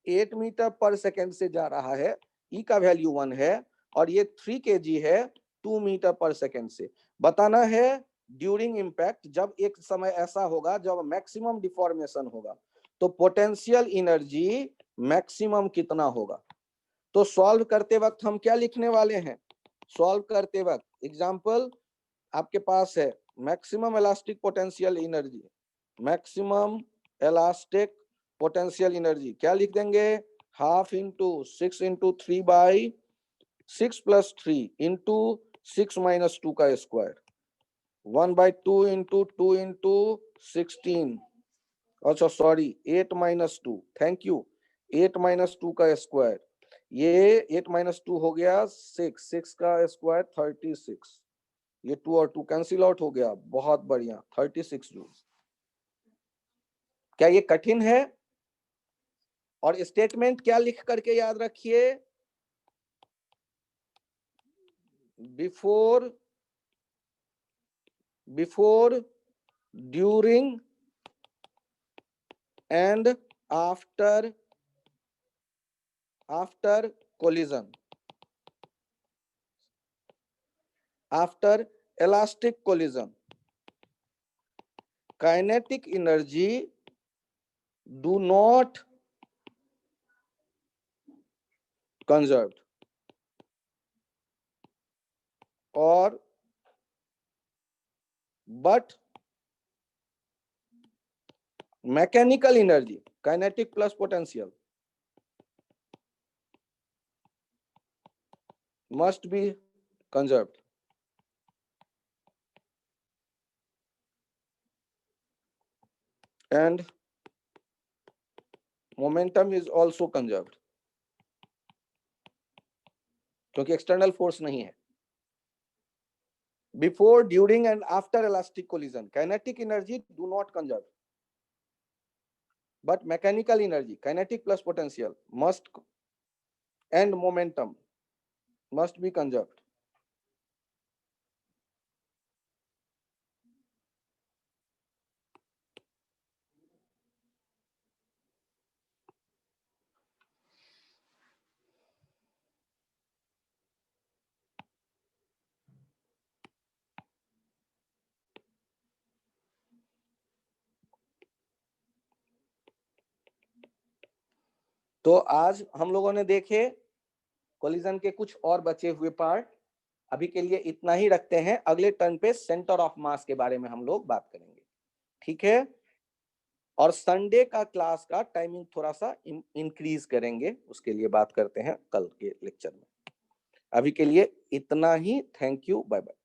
8 मीटर पर सेकेंड से जा रहा है, ई का वैल्यू 1 है, और ये 3 kg है 2 मीटर पर सेकेंड से। बताना है ड्यूरिंग इंपैक्ट, जब एक समय ऐसा होगा जब मैक्सिमम डिफॉर्मेशन होगा, तो पोटेंशियल एनर्जी मैक्सिमम कितना होगा। तो सॉल्व करते वक्त हम क्या लिखने वाले हैं, सॉल्व करते वक्त एग्जाम्पल आपके पास है maximum elastic potential energy, maximum elastic potential energy क्या लिख देंगे, half into 6 into 3 by 6 plus 3 into 6 minus 2 का स्क्वायर, 1/2 इंटू 2 इंटू 16, अच्छा sorry 8 minus 2, thank you, 8 minus 2 का स्क्वायर, ये 8 माइनस 2 हो गया 6, 6 का स्क्वायर 36, ये 2 और 2 कैंसिल आउट हो गया, बहुत बढ़िया 36 जूल। क्या ये कठिन है? और स्टेटमेंट क्या लिख करके याद रखिए, before before, during and after collision. After elastic collision, kinetic energy do not conserved, or but mechanical energy, kinetic plus potential, must be conserved. And momentum is also conserved, क्योंकि एक्सटर्नल फोर्स नहीं है. Before, during and after elastic collision, kinetic energy do not conserve, but mechanical energy, kinetic plus potential, must and momentum must be conserved. तो आज हम लोगों ने देखे collision के कुछ और बचे हुए पार्ट. अभी के लिए इतना ही रखते हैं. अगले टर्न पे सेंटर ऑफ मास के बारे में हम लोग बात करेंगे. ठीक है. और संडे का क्लास का टाइमिंग थोड़ा सा इंक्रीज करेंगे, उसके लिए बात करते हैं कल के लेक्चर में. अभी के लिए इतना ही. Thank you. Bye bye.